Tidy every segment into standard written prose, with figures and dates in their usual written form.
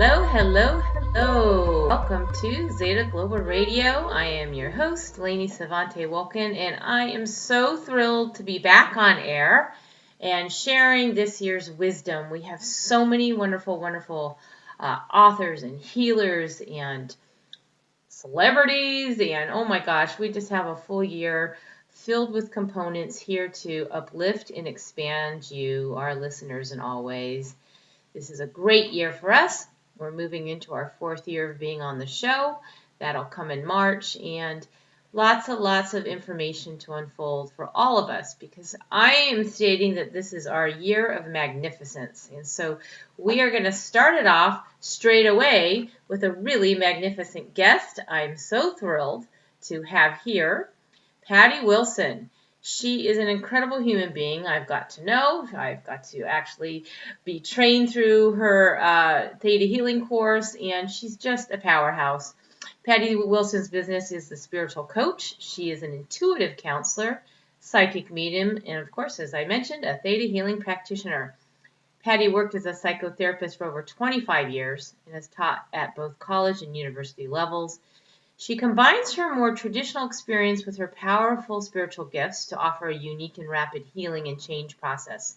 Hello, hello, hello. Welcome to Zeta Global Radio. I am your host, Lainey Savante Wilkin, and I am so thrilled to be back on air and sharing this year's wisdom. We have so many wonderful authors and healers and celebrities, and oh my gosh, we just have a full year filled with components here to uplift and expand you, our listeners, in all ways. This is a great year for us. We're moving into our 4th year of being on the show. That'll come in March, and lots of information to unfold for all of us, because I am stating that this is our year of magnificence. And so we are going to start it off straight away with a really magnificent guest. I'm so thrilled to have here Patti Wilson. She is an incredible human being. I've got to know. I've got to actually be trained through her Theta healing course, and she's just a powerhouse. Patti Wilson's business is the spiritual coach. She is an intuitive counselor, psychic medium, and of course, as I mentioned, a Theta healing practitioner. Patti worked as a psychotherapist for over 25 years and has taught at both college and university levels. She combines her more traditional experience with her powerful spiritual gifts to offer a unique and rapid healing and change process.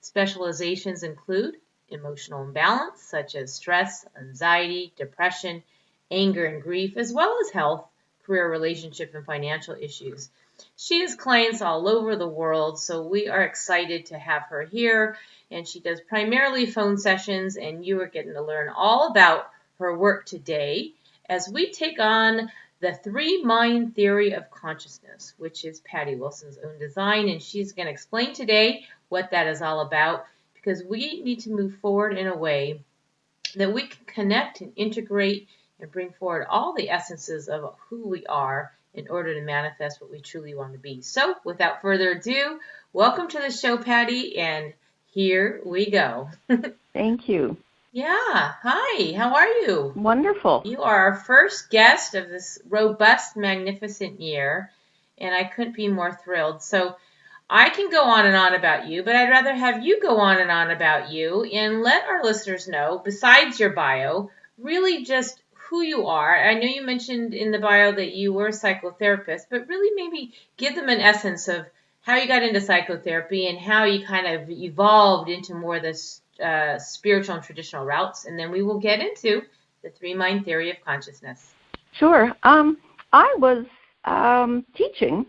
Specializations include emotional imbalance, such as stress, anxiety, depression, anger, and grief, as well as health, career, relationship, and financial issues. She has clients all over the world, so we are excited to have her here. And she does primarily phone sessions, and you are getting to learn all about her work today as we take on the 3-mind theory of consciousness, which is Patti Wilson's own design, and she's going to explain today what that is all about, because we need to move forward in a way that we can connect and integrate and bring forward all the essences of who we are in order to manifest what we truly want to be. So, without further ado, welcome to the show, Patti, and here we go. Thank you. Yeah. Hi. How are you? Wonderful. You are our first guest of this robust, magnificent year, and I couldn't be more thrilled. So I can go on and on about you, but I'd rather have you go on and on about you and let our listeners know, besides your bio, really just who you are. I know you mentioned in the bio that you were a psychotherapist, but really maybe give them an essence of how you got into psychotherapy and how you kind of evolved into more this spiritual and traditional routes, and then we will get into the 3-mind theory of consciousness. Sure. I was teaching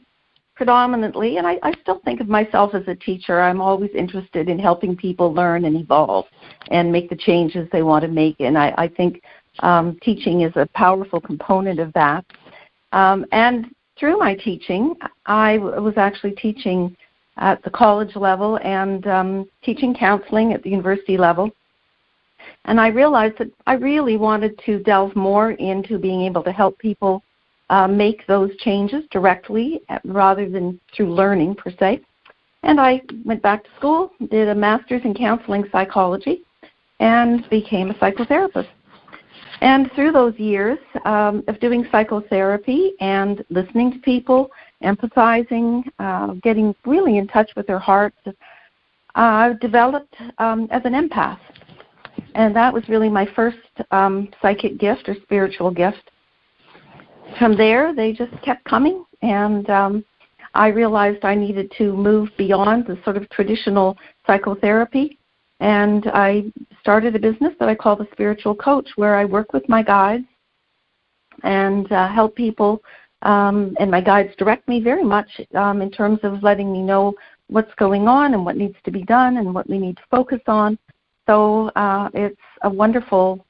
predominantly, and I still think of myself as a teacher. I'm always interested in helping people learn and evolve and make the changes they want to make, and I think teaching is a powerful component of that. And through my teaching, I was actually teaching at the college level and teaching counseling at the university level. And I realized that I really wanted to delve more into being able to help people make those changes directly rather than through learning per se. And I went back to school, did a master's in counseling psychology, and became a psychotherapist. And through those years of doing psychotherapy and listening to people, empathizing, getting really in touch with their hearts, I developed as an empath. And that was really my first psychic gift or spiritual gift. From there, they just kept coming, and I realized I needed to move beyond the sort of traditional psychotherapy. And I started a business that I call the Spiritual Coach, where I work with my guides and help people. And my guides direct me very much in terms of letting me know what's going on and what needs to be done and what we need to focus on. So it's a wonderful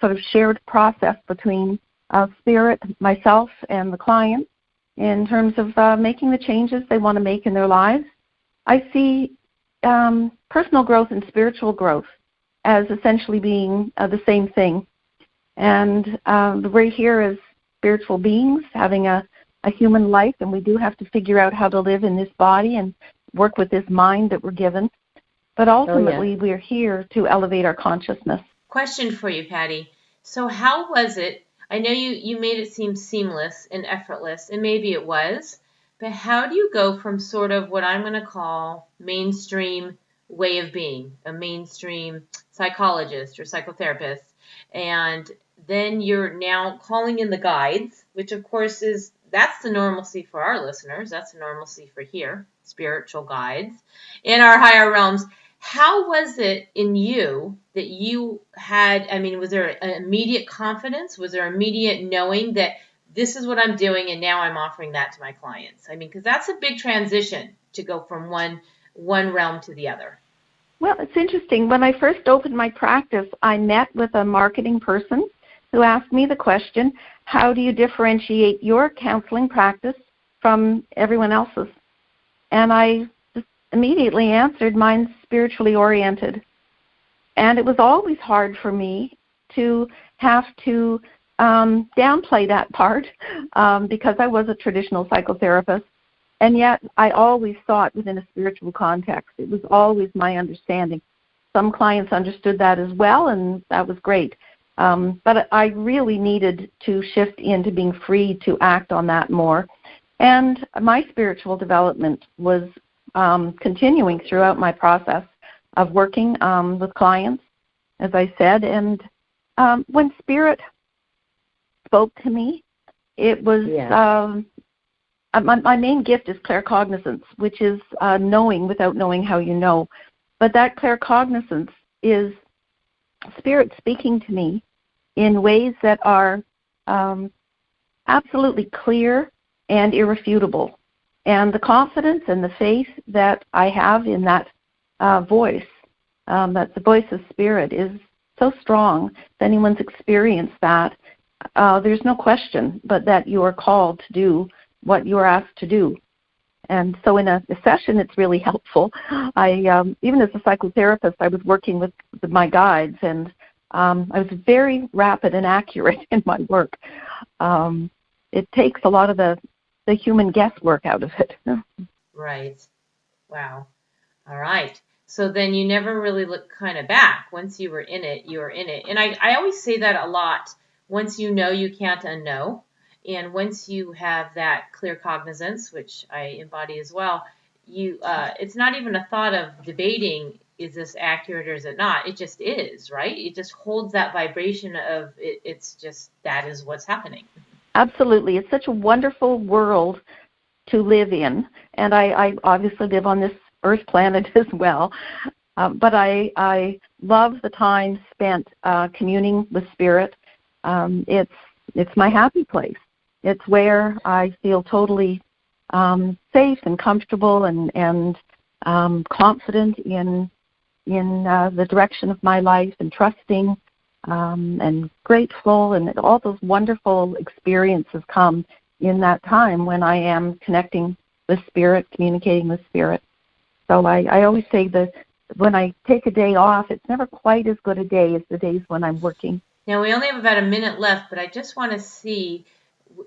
sort of shared process between spirit, myself, and the client in terms of making the changes they want to make in their lives. I see personal growth and spiritual growth as essentially being the same thing. And we're here as spiritual beings having a human life, and we do have to figure out how to live in this body and work with this mind that we're given. But ultimately, we're here to elevate our consciousness. Question for you, Patti. So how was it? I know you made it seem seamless and effortless, and maybe it was, but how do you go from sort of what I'm going to call mainstream way of being, a mainstream psychologist or psychotherapist, And then you're now calling in the guides, which of course that's the normalcy for our listeners. That's the normalcy for here, spiritual guides in our higher realms. How was it in you that you had, was there an immediate confidence? Was there immediate knowing that this is what I'm doing and now I'm offering that to my clients? Because that's a big transition to go from one realm to the other. Well, it's interesting. When I first opened my practice, I met with a marketing person who asked me the question, how do you differentiate your counseling practice from everyone else's? And I just immediately answered, mine's spiritually oriented. And it was always hard for me to have to downplay that part because I was a traditional psychotherapist. And yet I always saw it within a spiritual context. It was always my understanding. Some clients understood that as well, and that was great. But I really needed to shift into being free to act on that more. And my spiritual development was continuing throughout my process of working with clients, as I said. And when Spirit spoke to me, it was my main gift is claircognizance, which is knowing without knowing how you know. But that claircognizance is Spirit speaking to me in ways that are absolutely clear and irrefutable. And the confidence and the faith that I have in that voice, that the voice of Spirit, is so strong. If anyone's experienced that, there's no question but that you are called to do what you are asked to do. And so in a session, it's really helpful. Even as a psychotherapist, I was working with my guides, and I was very rapid and accurate in my work. It takes a lot of the human guesswork out of it. Right. Wow. All right. So then you never really looked kind of back. Once you were in it, you were in it. And I always say that a lot. Once you know, you can't unknow. And once you have that clear cognizance, which I embody as well, it's not even a thought of debating, is this accurate or is it not? It just is, right? It just holds that vibration of it. It's just, that is what's happening. Absolutely. It's such a wonderful world to live in. And I obviously live on this Earth planet as well. But I love the time spent communing with Spirit. It's my happy place. It's where I feel totally safe and comfortable and confident in the direction of my life, and trusting and grateful, and all those wonderful experiences come in that time when I am connecting with Spirit, communicating with Spirit. So I always say that when I take a day off, it's never quite as good a day as the days when I'm working. Now, we only have about a minute left, but I just want to see,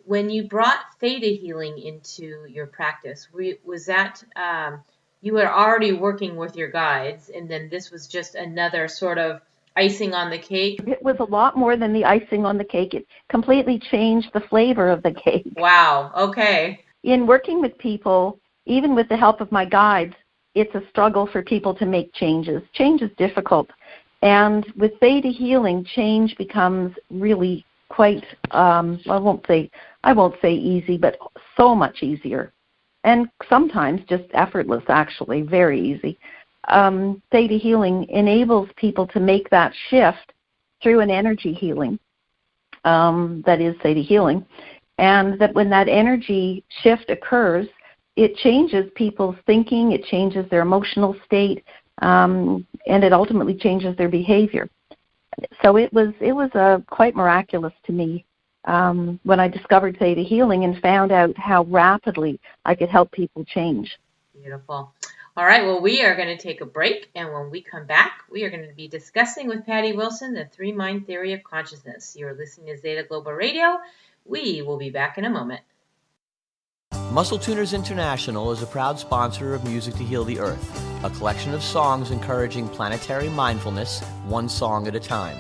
when you brought Theta healing into your practice, was that you were already working with your guides, and then this was just another sort of icing on the cake? It was a lot more than the icing on the cake. It completely changed the flavor of the cake. Wow. Okay. In working with people, even with the help of my guides, it's a struggle for people to make changes. Change is difficult. And with Theta healing, change becomes really quite, I won't say easy, but so much easier. And sometimes just effortless, actually, very easy. Theta healing enables people to make that shift through an energy healing, that is Theta healing. And that when that energy shift occurs, it changes people's thinking, it changes their emotional state, and it ultimately changes their behavior. So it was quite miraculous to me when I discovered Theta healing and found out how rapidly I could help people change. Beautiful. All right, well, we are going to take a break, and when we come back, we are going to be discussing with Patti Wilson the three-mind theory of consciousness. You're listening to Zeta Global Radio. We will be back in a moment. Muscle Tuners International is a proud sponsor of Music to Heal the Earth, a collection of songs encouraging planetary mindfulness, one song at a time.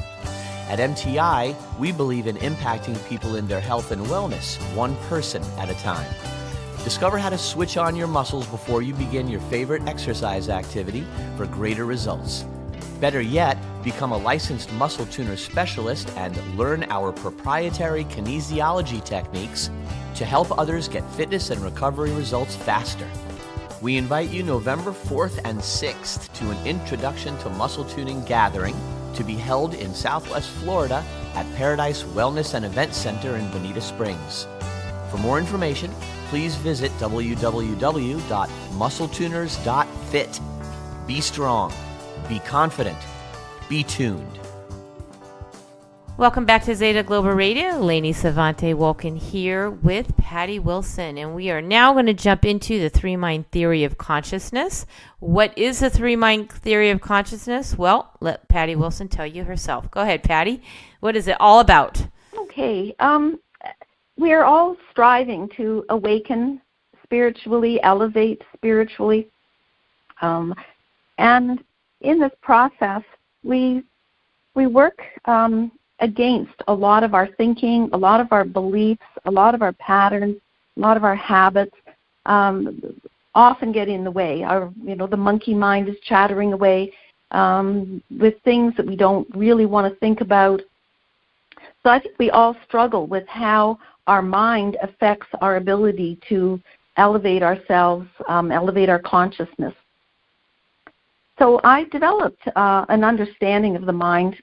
At MTI, we believe in impacting people in their health and wellness, one person at a time. Discover how to switch on your muscles before you begin your favorite exercise activity for greater results. Better yet, become a licensed muscle tuner specialist and learn our proprietary kinesiology techniques to help others get fitness and recovery results faster. We invite you November 4th and 6th to an Introduction to Muscle Tuning gathering to be held in Southwest Florida at Paradise Wellness and Event Center in Bonita Springs. For more information, please visit www.muscletuners.fit. Be strong, be confident, be tuned. Welcome back to Zeta Global Radio. Lainey Savante Wolkin here with Patti Wilson, and we are now going to jump into the three-mind theory of consciousness. What is the three-mind theory of consciousness? Well, let Patti Wilson tell you herself. Go ahead, Patti. What is it all about? Okay. We're all striving to awaken spiritually, elevate spiritually. And in this process, we work against a lot of our thinking, a lot of our beliefs, a lot of our patterns, a lot of our habits often get in the way. The monkey mind is chattering away with things that we don't really want to think about. So I think we all struggle with how our mind affects our ability to elevate ourselves, elevate our consciousness. So I developed an understanding of the mind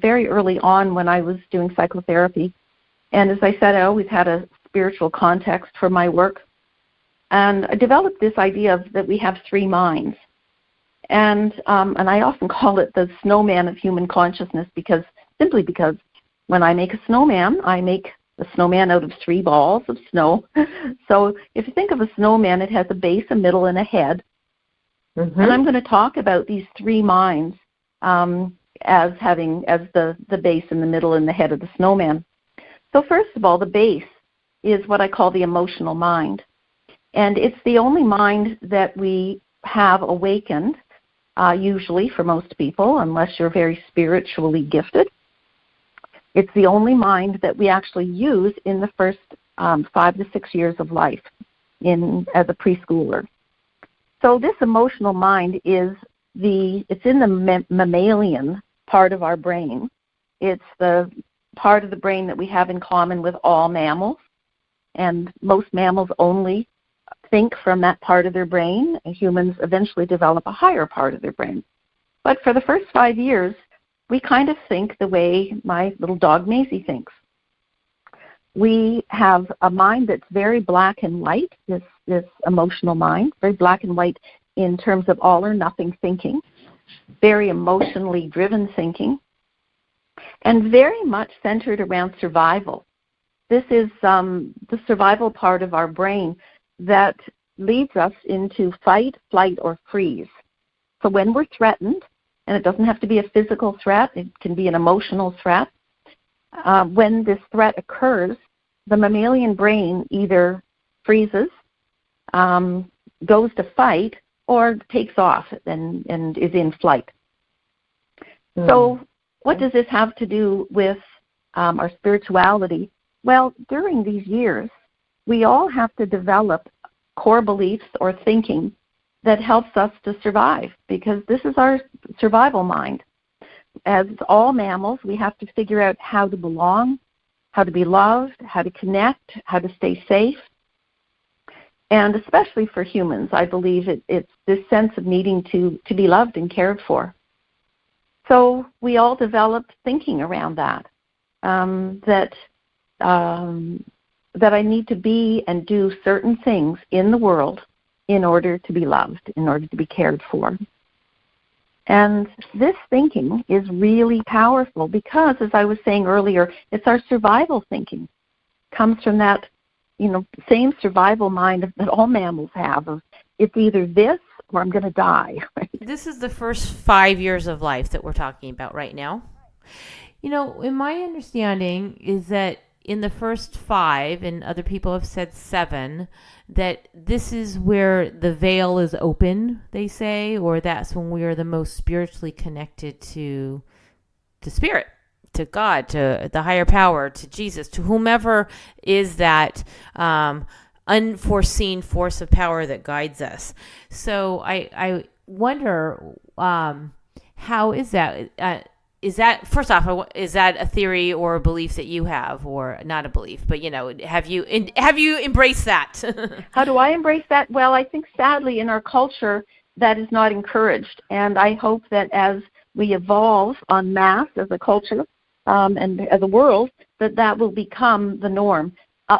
very early on when I was doing psychotherapy. And as I said, I always had a spiritual context for my work. And I developed this idea that we have three minds. And I often call it the snowman of human consciousness because when I make a snowman, I make a snowman out of three balls of snow. So if you think of a snowman, it has a base, a middle, and a head. Mm-hmm. And I'm going to talk about these three minds as the base and the middle and the head of the snowman. So first of all, the base is what I call the emotional mind. And it's the only mind that we have awakened, usually for most people, unless you're very spiritually gifted. It's the only mind that we actually use in the first 5 to 6 years of life as a preschooler. So this emotional mind it's in the mammalian part of our brain. It's the part of the brain that we have in common with all mammals. And most mammals only think from that part of their brain. And humans eventually develop a higher part of their brain. But for the first 5 years, we kind of think the way my little dog Maisie thinks. We have a mind that's very black and white, this emotional mind, very black and white in terms of all or nothing thinking, very emotionally driven thinking, and very much centered around survival. This is the survival part of our brain that leads us into fight, flight, or freeze. So when we're threatened, and it doesn't have to be a physical threat, it can be an emotional threat, when this threat occurs, the mammalian brain either freezes, goes to fight, or takes off and is in flight. So what does this have to do with our spirituality? Well, during these years, we all have to develop core beliefs or thinking that helps us to survive, because this is our survival mind. As all mammals, we have to figure out how to belong, how to be loved, how to connect, how to stay safe. And especially for humans, I believe it's this sense of needing to be loved and cared for. So we all developed thinking around that, that I need to be and do certain things in the world in order to be loved, in order to be cared for. And this thinking is really powerful because, as I was saying earlier, it's our survival thinking. It comes from that, same survival mind that all mammals have. It's either this or I'm going to die. Right? This is the first 5 years of life that we're talking about right now. In my understanding is that in the first 5, and other people have said 7, that this is where the veil is open, they say, or that's when we are the most spiritually connected to spirit, to God, to the higher power, to Jesus, to whomever is that unforeseen force of power that guides us. So I wonder How is that? Is that, first off, is that a theory or a belief that you have, or not a belief, but have you embraced that? How do I embrace that? Well, I think sadly in our culture that is not encouraged, and I hope that as we evolve en masse as a culture and as a world, that will become the norm.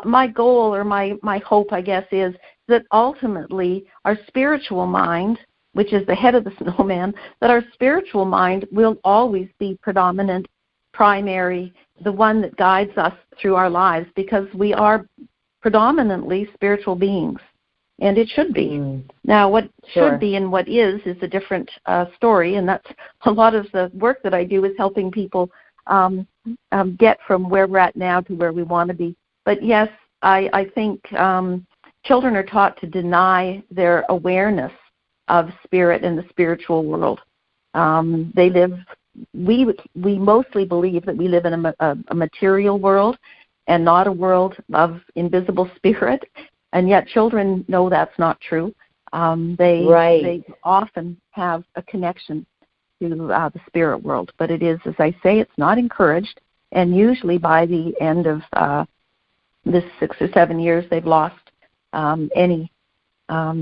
My goal, or my hope, I guess, is that ultimately our spiritual mind, which is the head of the snowman, that our spiritual mind will always be predominant, primary, the one that guides us through our lives, because we are predominantly spiritual beings, and it should be. Now, what should be and what is a different story, and that's a lot of the work that I do is helping people get from where we're at now to where we want to be. But yes, I think children are taught to deny their awareness of spirit and the spiritual world. We mostly believe that we live in a material world and not a world of invisible spirit, and yet children know that's not true. They often have a connection to the spirit world, but it is, as I say, it's not encouraged, and usually by the end of this 6 or 7 years, they've lost any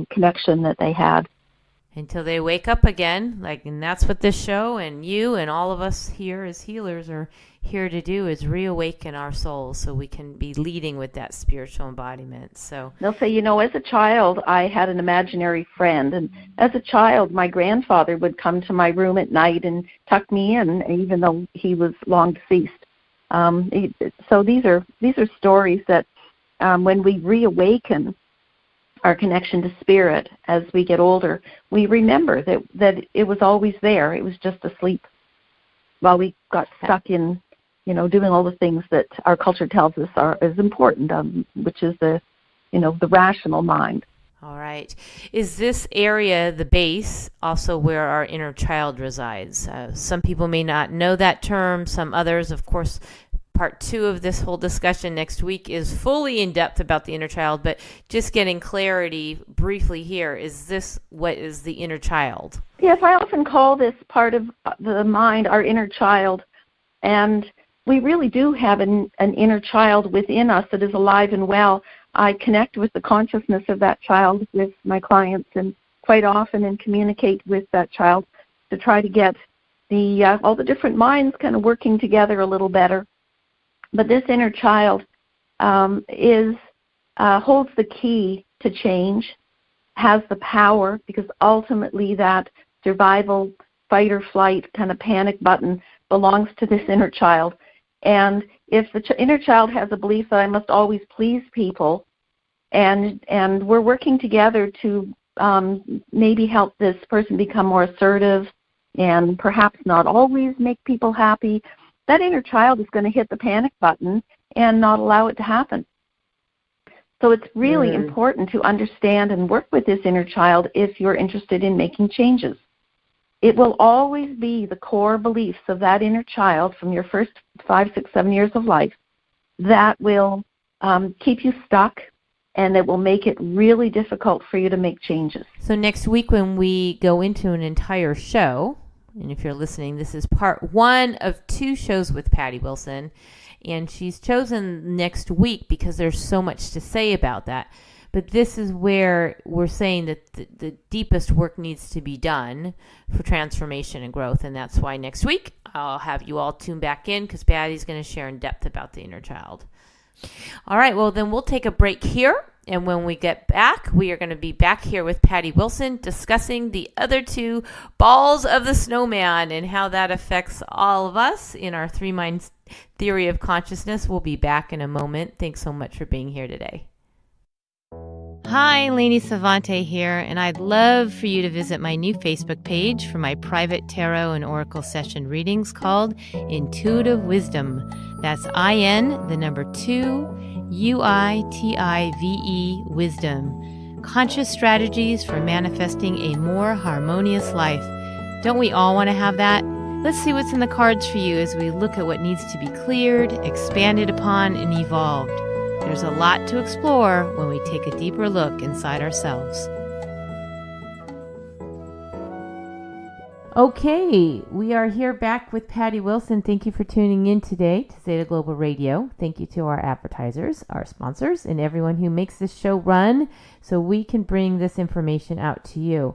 connection that they had. Until they wake up again, and that's what this show and you and all of us here as healers are here to do, is reawaken our souls so we can be leading with that spiritual embodiment. So they'll say, as a child, I had an imaginary friend, and as a child, my grandfather would come to my room at night and tuck me in, even though he was long deceased. So these are stories that when we reawaken our connection to spirit as we get older, we remember that it was always there. It was just asleep while we got stuck in, doing all the things that our culture tells us is important, which is the rational mind. All right. Is this area, the base, also where our inner child resides? Some people may not know that term. Some others, of course. Part 2 of this whole discussion next week is fully in depth about the inner child, but just getting clarity briefly here, is this what is the inner child? Yes, I often call this part of the mind our inner child, and we really do have an inner child within us that is alive and well. I connect with the consciousness of that child with my clients, and quite often and communicate with that child to try to get all the different minds kind of working together a little better. But this inner child holds the key to change, has the power, because ultimately that survival, fight or flight kind of panic button belongs to this inner child. And if the inner child has a belief that I must always please people, and we're working together to maybe help this person become more assertive and perhaps not always make people happy, that inner child is going to hit the panic button and not allow it to happen. So it's really important to understand and work with this inner child if you're interested in making changes. It will always be the core beliefs of that inner child from your first 5, 6, 7 years of life that will keep you stuck, and it will make it really difficult for you to make changes. So next week when we go into an entire show, and if you're listening, this is part 1 of 2 shows with Patti Wilson. And she's chosen next week because there's so much to say about that. But this is where we're saying that the deepest work needs to be done for transformation and growth. And that's why next week I'll have you all tune back in, because Patti's going to share in depth about the inner child. All right, well, then we'll take a break here. And when we get back, we are going to be back here with Patti Wilson discussing the other 2 balls of the snowman and how that affects all of us in our 3 minds theory of consciousness. We'll be back in a moment. Thanks so much for being here today. Hi, Lainey Savante here, and I'd love for you to visit my new Facebook page for my private tarot and oracle session readings called Intuitive Wisdom. That's IN2UITIVE Wisdom. Conscious strategies for manifesting a more harmonious life. Don't we all want to have that? Let's see what's in the cards for you as we look at what needs to be cleared, expanded upon, and evolved. There's a lot to explore when we take a deeper look inside ourselves. Okay, we are here back with Patti Wilson. Thank you for tuning in today to Theta Global Radio. Thank you to our advertisers, our sponsors, and everyone who makes this show run so we can bring this information out to you.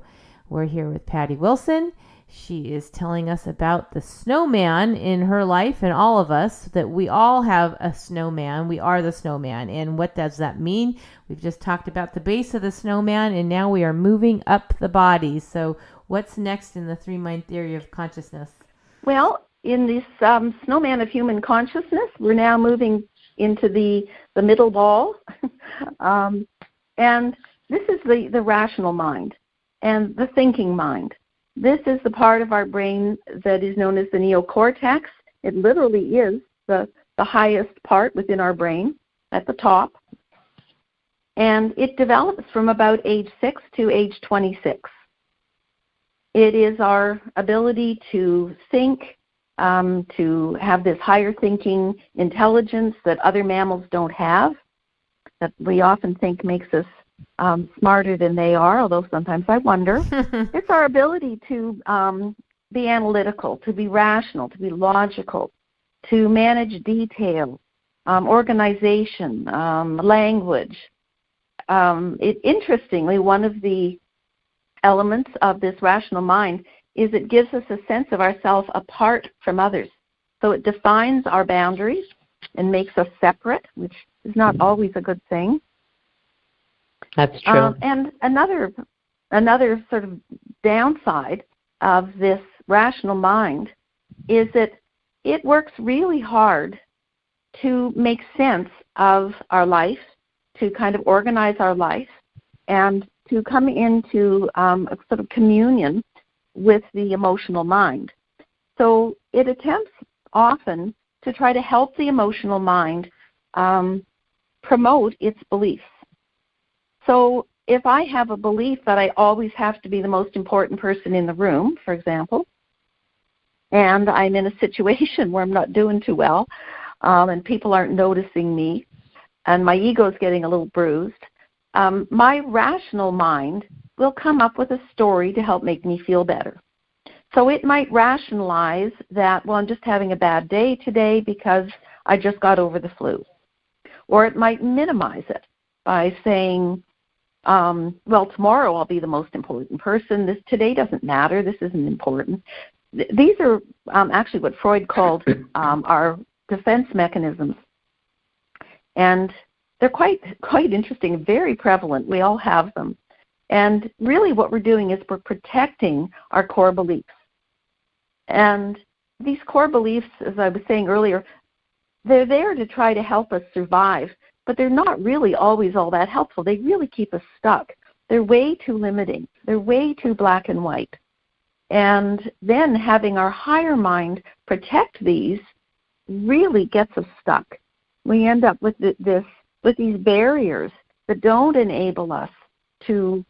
We're here with Patti Wilson. She is telling us about the snowman in her life and all of us, that we all have a snowman. We are the snowman. And what does that mean? We've just talked about the base of the snowman, and now we are moving up the body. So what's next in the three-mind theory of consciousness? Well, in this snowman of human consciousness, we're now moving into the middle ball. And this is the rational mind and the thinking mind. This is the part of our brain that is known as the neocortex. It literally is the highest part within our brain at the top. And it develops from about age 6 to age 26. It is our ability to think, to have this higher thinking intelligence that other mammals don't have, that we often think makes us smarter than they are, although sometimes I wonder. It's our ability to be analytical, to be rational, to be logical, to manage detail, organization, language. Interestingly, one of the elements of this rational mind is it gives us a sense of ourselves apart from others. So it defines our boundaries and makes us separate, which is not always a good thing. That's true. And another sort of downside of this rational mind is that it works really hard to make sense of our life, to kind of organize our life, and to come into a sort of communion with the emotional mind. So it attempts often to try to help the emotional mind promote its beliefs. So if I have a belief that I always have to be the most important person in the room, for example, and I'm in a situation where I'm not doing too well, and people aren't noticing me, and my ego's getting a little bruised, my rational mind will come up with a story to help make me feel better. So it might rationalize that, well, I'm just having a bad day today because I just got over the flu. Or it might minimize it by saying, well, tomorrow I'll be the most important person. Today doesn't matter. This isn't important. These are actually what Freud called our defense mechanisms. And they're quite interesting, very prevalent. We all have them. And really what we're doing is we're protecting our core beliefs. And these core beliefs, as I was saying earlier, they're there to try to help us survive, but they're not really always all that helpful. They really keep us stuck. They're way too limiting. They're way too black and white. And then having our higher mind protect these really gets us stuck. We end up with these barriers that don't enable us to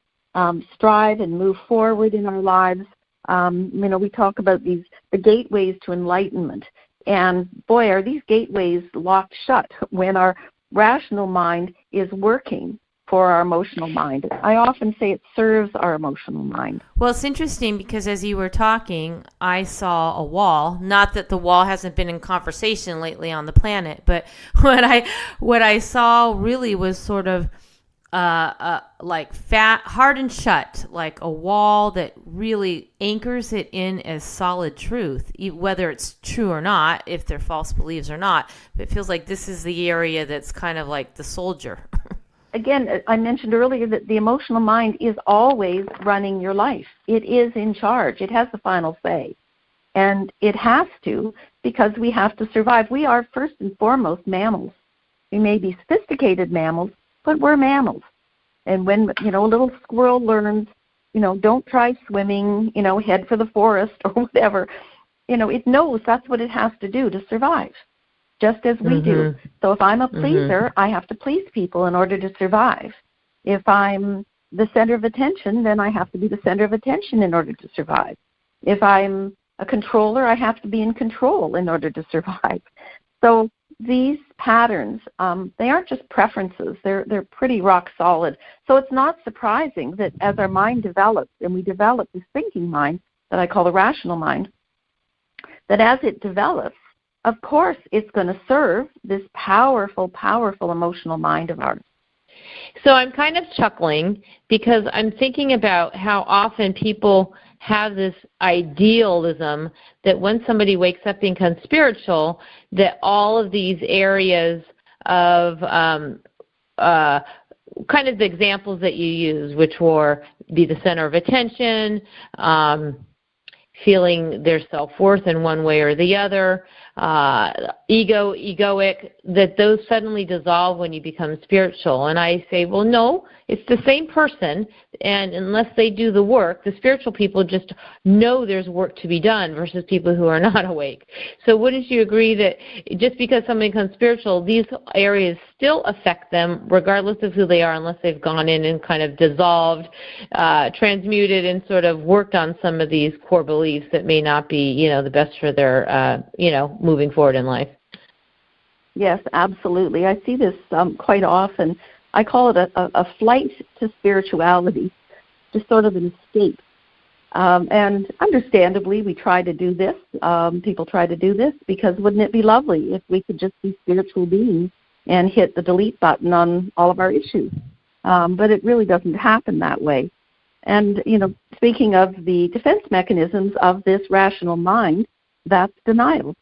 strive and move forward in our lives. We talk about the gateways to enlightenment. And boy, are these gateways locked shut when our rational mind is working for our emotional mind. I often say it serves our emotional mind. Well, it's interesting because as you were talking, I saw a wall. Not that the wall hasn't been in conversation lately on the planet, but what I saw really was sort of like hard and shut, like a wall that really anchors it in as solid truth, whether it's true or not, if they're false beliefs or not. But it feels like this is the area that's kind of like the soldier. Again, I mentioned earlier that the emotional mind is always running your life. It is in charge. It has the final say. And it has to, because we have to survive. We are first and foremost mammals. We may be sophisticated mammals, but we're mammals. And when, a little squirrel learns, don't try swimming, head for the forest or whatever, it knows that's what it has to do to survive, just as we do. So if I'm a pleaser, I have to please people in order to survive. If I'm the center of attention, then I have to be the center of attention in order to survive. If I'm a controller, I have to be in control in order to survive. So these patterns, they aren't just preferences. They're pretty rock solid. So it's not surprising that as our mind develops and we develop this thinking mind, that I call the rational mind, that as it develops, of course, it's going to serve this powerful, powerful emotional mind of ours. So I'm kind of chuckling because I'm thinking about how often people have this idealism that when somebody wakes up and becomes spiritual, that all of these areas of kind of the examples that you use, which were be the center of attention, feeling their self-worth in one way or the other, egoic, that those suddenly dissolve when you become spiritual. And I say, well, no, it's the same person, and unless they do the work, the spiritual people just know there's work to be done versus people who are not awake. So wouldn't you agree that just because somebody becomes spiritual, these areas still affect them regardless of who they are, unless they've gone in and kind of dissolved, transmuted, and sort of worked on some of these core beliefs that may not be, the best for their, moving forward in life? Yes, absolutely. I see this quite often. I call it a flight to spirituality, just sort of an escape. And understandably, we try to do this. People try to do this because wouldn't it be lovely if we could just be spiritual beings and hit the delete button on all of our issues? But it really doesn't happen that way. And, speaking of the defense mechanisms of this rational mind, that's denial.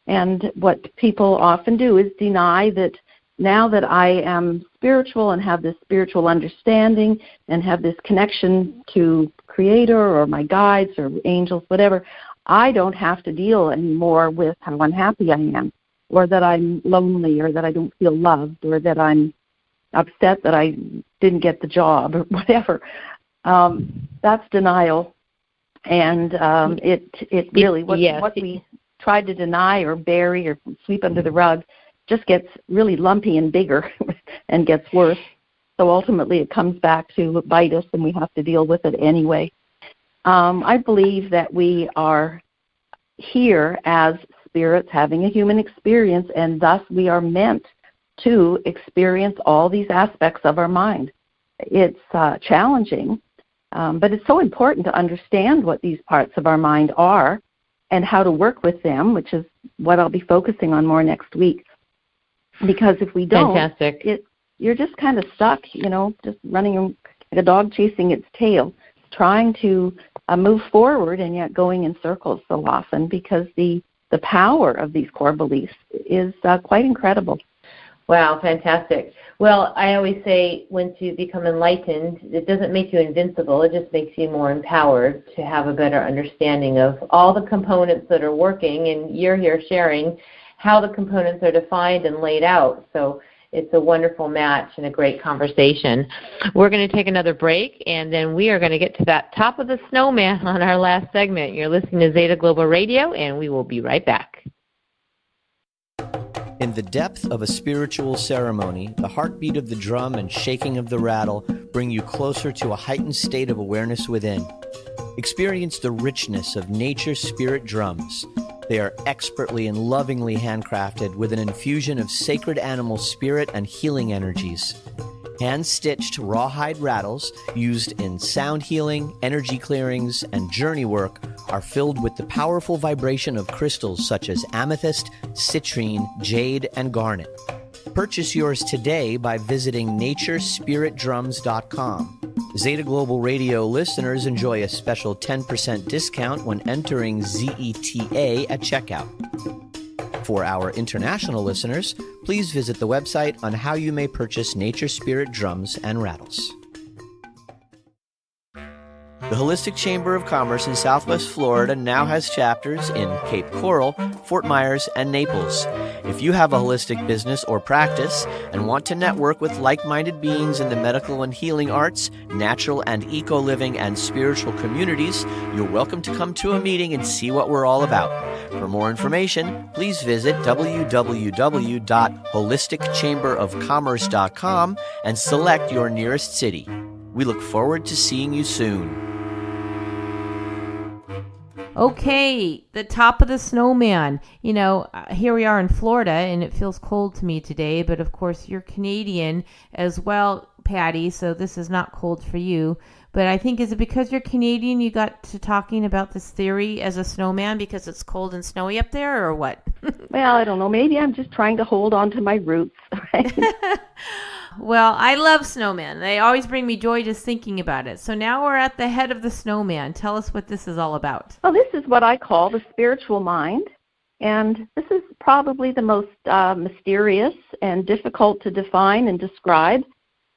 And what people often do is deny that now that I am spiritual and have this spiritual understanding and have this connection to Creator or my guides or angels, whatever, I don't have to deal anymore with how unhappy I am, or that I'm lonely, or that I don't feel loved, or that I'm upset that I didn't get the job, or whatever. That's denial. And it really, what we try to deny or bury or sweep under the rug just gets really lumpy and bigger and gets worse. So ultimately it comes back to bite us, and we have to deal with it anyway. I believe that we are here as spirits having a human experience, and thus we are meant to experience all these aspects of our mind. It's challenging, but it's so important to understand what these parts of our mind are and how to work with them, which is what I'll be focusing on more next week. Because if we don't, you're just kind of stuck, just running like a dog chasing its tail, trying to move forward and yet going in circles so often, because the power of these core beliefs is quite incredible. Wow, fantastic. Well, I always say once you become enlightened, it doesn't make you invincible. It just makes you more empowered to have a better understanding of all the components that are working, and you're here sharing how the components are defined and laid out. So it's a wonderful match and a great conversation. We're going to take another break, and then we are going to get to that top of the snowman on our last segment. You're listening to Zeta Global Radio, and we will be right back. In the depth of a spiritual ceremony, the heartbeat of the drum and shaking of the rattle bring you closer to a heightened state of awareness within. Experience the richness of nature's spirit drums. They are expertly and lovingly handcrafted with an infusion of sacred animal spirit and healing energies. Hand-stitched rawhide rattles used in sound healing, energy clearings, and journey work are filled with the powerful vibration of crystals such as amethyst, citrine, jade, and garnet. Purchase yours today by visiting naturespiritdrums.com. Zeta Global Radio listeners enjoy a special 10% discount when entering ZETA at checkout. For our international listeners, please visit the website on how you may purchase Nature Spirit drums and rattles. The Holistic Chamber of Commerce in Southwest Florida now has chapters in Cape Coral, Fort Myers, and Naples. If you have a holistic business or practice and want to network with like-minded beings in the medical and healing arts, natural and eco-living, and spiritual communities, you're welcome to come to a meeting and see what we're all about. For more information, please visit www.holisticchamberofcommerce.com and select your nearest city. We look forward to seeing you soon. Okay, the top of the snowman. Here we are in Florida, and it feels cold to me today, but of course you're Canadian as well. Patti, so this is not cold for you. But I think, is it because you're Canadian you got to talking about this theory as a snowman because it's cold and snowy up there, or what? Well, I don't know. Maybe I'm just trying to hold on to my roots. Right? Well, I love snowmen. They always bring me joy just thinking about it. So now we're at the head of the snowman. Tell us what this is all about. Well, this is what I call the spiritual mind. And this is probably the most mysterious and difficult to define and describe.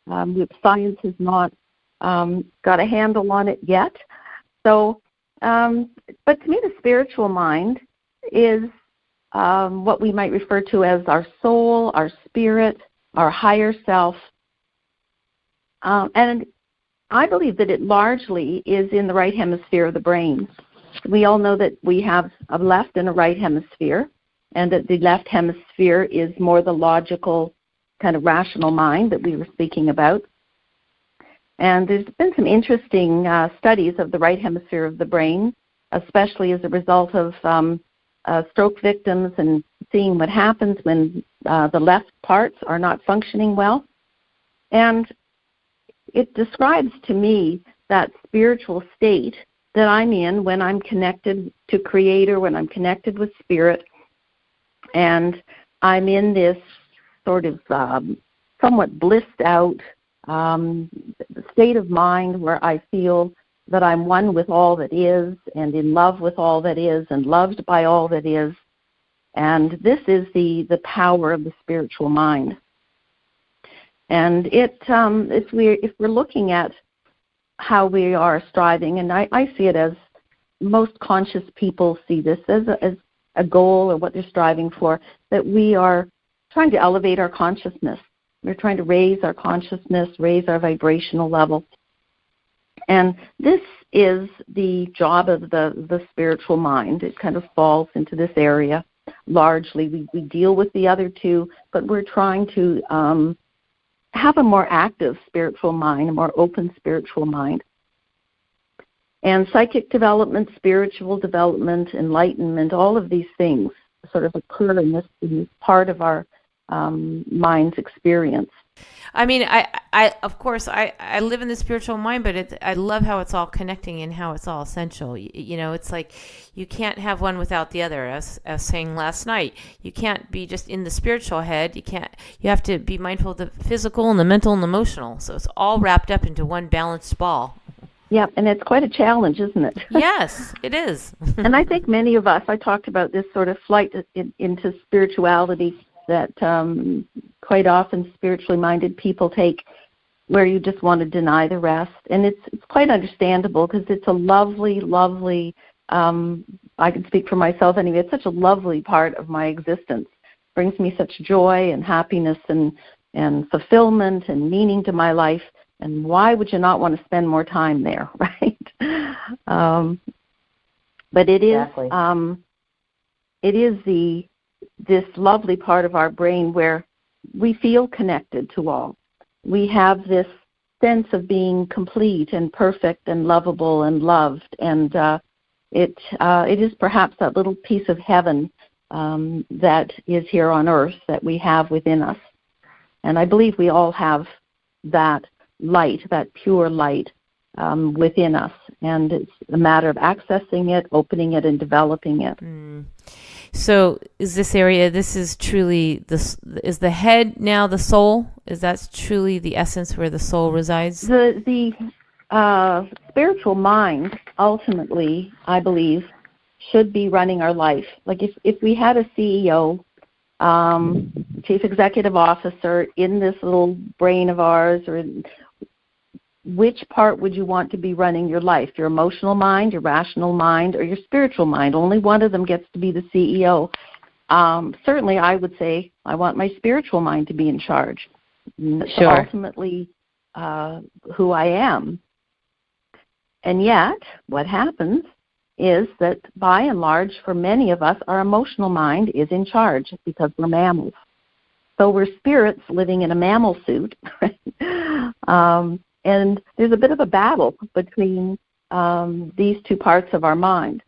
Science has not got a handle on it yet. So, but to me, the spiritual mind is what we might refer to as our soul, our spirit, our higher self. And I believe that it largely is in the right hemisphere of the brain. We all know that we have a left and a right hemisphere, and that the left hemisphere is more the logical, kind of rational mind that we were speaking about. And there's been some interesting studies of the right hemisphere of the brain, especially as a result of stroke victims and seeing what happens when the left parts are not functioning well. And it describes to me that spiritual state that I'm in when I'm connected to Creator, when I'm connected with Spirit, and I'm in this sort of somewhat blissed out state of mind where I feel that I'm one with all that is and in love with all that is and loved by all that is. And this is the power of the spiritual mind. And if we're looking at how we are striving, and I see it as most conscious people see this as a goal or what they're striving for, that we are trying to elevate our consciousness. We're trying to raise our consciousness, raise our vibrational level. And this is the job of the spiritual mind. It kind of falls into this area largely. We deal with the other two, but we're trying to have a more active spiritual mind, a more open spiritual mind. And psychic development, spiritual development, enlightenment, all of these things sort of occur in this part of our mind's experience. I mean, I of course, I live in the spiritual mind, but I love how it's all connecting and how it's all essential. You know, it's like you can't have one without the other. As saying last night, you can't be just in the spiritual head. You have to be mindful of the physical and the mental and the emotional. So it's all wrapped up into one balanced ball. Yeah, and it's quite a challenge, isn't it? Yes, it is. And I think many of us, I talked about this sort of flight into spirituality that quite often spiritually minded people take, where you just want to deny the rest. And it's quite understandable, because it's a lovely, lovely, I can speak for myself anyway, it's such a lovely part of my existence. It brings me such joy and happiness and fulfillment and meaning to my life. And why would you not want to spend more time there, right? But it is, Exactly. it is this lovely part of our brain where we feel connected to all. We have this sense of being complete and perfect and lovable and loved, and it is perhaps that little piece of heaven that is here on earth that we have within us. And I believe we all have that light, that pure light within us, and it's a matter of accessing it, opening it, and developing it. So is this area, this is truly, is the head now the soul? Is that truly the essence where the soul resides? The spiritual mind, ultimately, I believe, should be running our life. Like if we had a CEO, chief executive officer in this little brain of ours, or which part would you want to be running your life? Your emotional mind, your rational mind, or your spiritual mind? Only one of them gets to be the CEO. Certainly, I would say I want my spiritual mind to be in charge. That's Sure. ultimately who I am. And yet, what happens is that, by and large, for many of us, our emotional mind is in charge, because we're mammals. So we're spirits living in a mammal suit. And there's a bit of a battle between these two parts of our mind.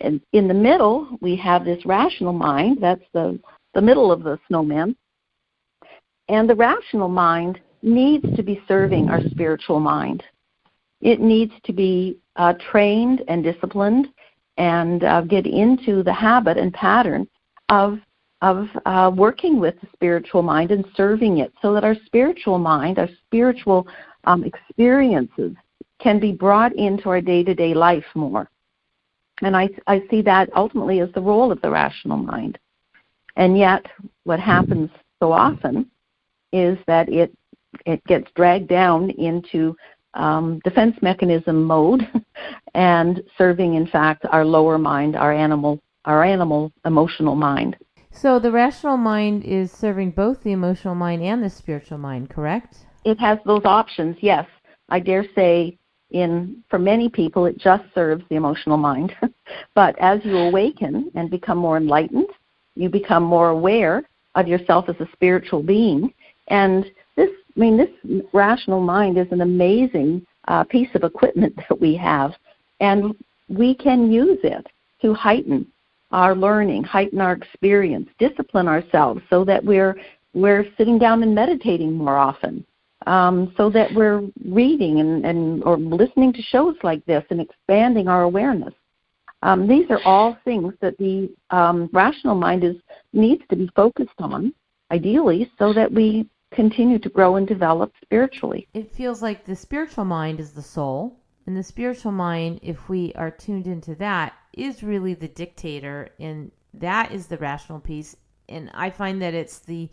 And in the middle, we have this rational mind. That's the middle of the snowman. And the rational mind needs to be serving our spiritual mind. It needs to be trained and disciplined and get into the habit and pattern of working with the spiritual mind and serving it, so that our spiritual mind, our spiritual experiences can be brought into our day-to-day life more. And I see that ultimately as the role of the rational mind. And yet, what happens so often is that it gets dragged down into defense mechanism mode and serving, in fact, our lower mind, our animal emotional mind. So the rational mind is serving both the emotional mind and the spiritual mind, correct? It has those options, yes. I dare say for many people it just serves the emotional mind. But as you awaken and become more enlightened, you become more aware of yourself as a spiritual being. And this rational mind is an amazing piece of equipment that we have. And we can use it to heighten our learning, heighten our experience, discipline ourselves so that we're sitting down and meditating more often, so that we're reading and or listening to shows like this and expanding our awareness. These are all things that the rational mind needs to be focused on, ideally, so that we continue to grow and develop spiritually. It feels like the spiritual mind is the soul, and the spiritual mind, if we are tuned into that, is really the dictator, and that is the rational piece. And I find that it's the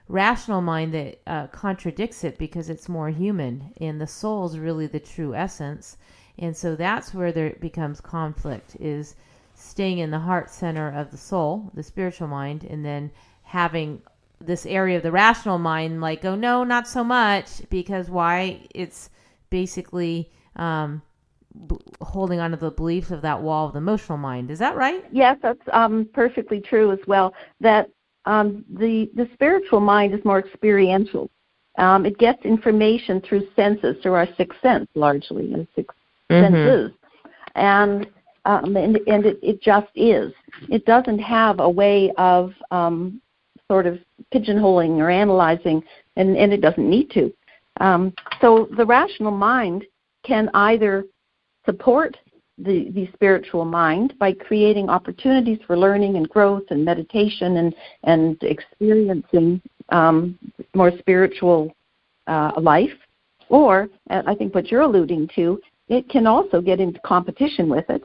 rational mind that contradicts it, because it's more human, and the soul is really the true essence. And so that's where there becomes conflict, is staying in the heart center of the soul, the spiritual mind, and then having this area of the rational mind like, oh no, not so much, because why? It's basically holding on to the beliefs of that wall of the emotional mind. Is that right? Yes, that's perfectly true as well. That the spiritual mind is more experiential. It gets information through senses, through our sixth sense, largely, and six senses, and it just is. It doesn't have a way of sort of pigeonholing or analyzing, and it doesn't need to. So the rational mind can either support the spiritual mind by creating opportunities for learning and growth and meditation and experiencing more spiritual life, or I think what you're alluding to, it can also get into competition with it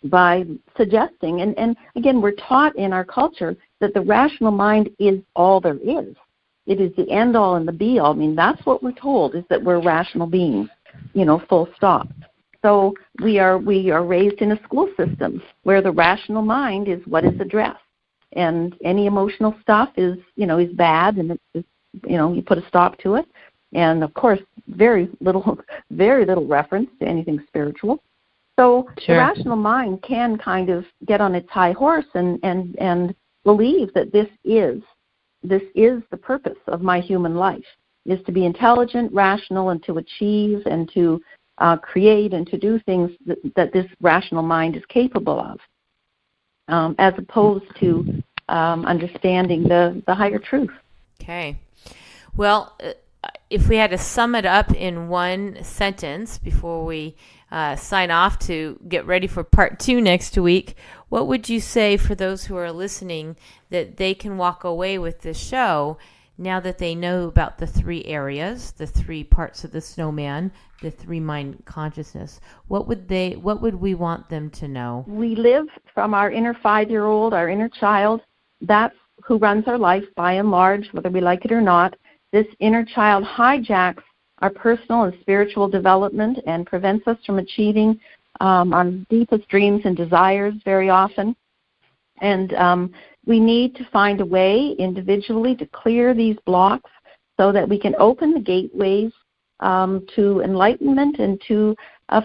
by suggesting, and again, we're taught in our culture that the rational mind is all there is. It is the end all and the be all. I mean, that's what we're told, is that we're rational beings, full stop. So we are raised in a school system where the rational mind is what is addressed, and any emotional stuff is bad, and it's just, you put a stop to it. And of course, very little reference to anything spiritual. So the rational mind can kind of get on its high horse and believe that this is the purpose of my human life, is to be intelligent, rational, and to achieve and to create and to do things that this rational mind is capable of, as opposed to understanding the higher truth. Okay. Well, if we had to sum it up in one sentence before we sign off to get ready for part 2 next week, what would you say for those who are listening that they can walk away with this show now that they know about the 3 areas, the 3 parts of the snowman, the 3 mind consciousness? What would we want them to know? We live from our inner 5-year-old, our inner child. That's who runs our life by and large, whether we like it or not. This inner child hijacks our personal and spiritual development and prevents us from achieving our deepest dreams and desires very often. And we need to find a way individually to clear these blocks so that we can open the gateways to enlightenment and to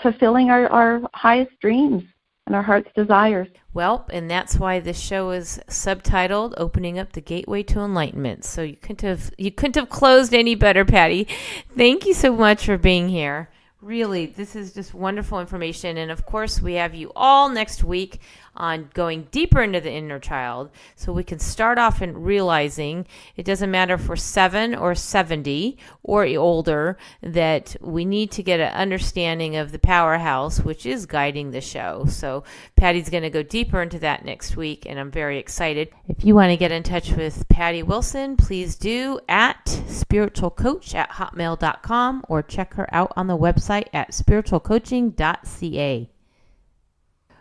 fulfilling our highest dreams and our heart's desires. Well, and that's why this show is subtitled "Opening Up the Gateway to Enlightenment." So you couldn't have closed any better, Patti. Thank you so much for being here. Really, this is just wonderful information. And of course, we have you all next week on going deeper into the inner child, so we can start off in realizing it doesn't matter if we're 7 or 70 or older, that we need to get an understanding of the powerhouse, which is guiding the show. So Patty's going to go deeper into that next week, and I'm very excited. If you want to get in touch with Patti Wilson, please do at spiritualcoach@hotmail.com, or check her out on the website at spiritualcoaching.ca.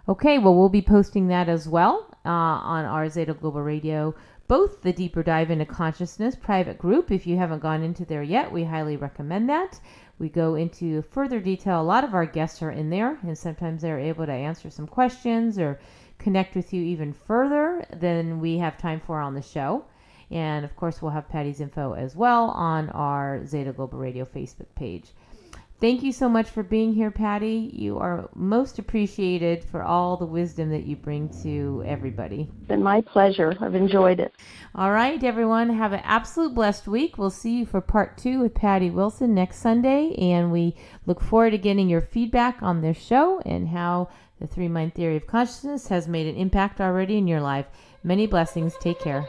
Okay, well, we'll be posting that as well on our Zeta Global Radio, both the Deeper Dive into Consciousness private group. If you haven't gone into there yet, we highly recommend that. We go into further detail. A lot of our guests are in there, and sometimes they're able to answer some questions or connect with you even further than we have time for on the show. And, of course, we'll have Patty's info as well on our Zeta Global Radio Facebook page. Thank you so much for being here, Patti. You are most appreciated for all the wisdom that you bring to everybody. It's been my pleasure. I've enjoyed it. All right, everyone. Have an absolute blessed week. We'll see you for part 2 with Patti Wilson next Sunday. And we look forward to getting your feedback on this show and how the 3-mind theory of consciousness has made an impact already in your life. Many blessings. Take care.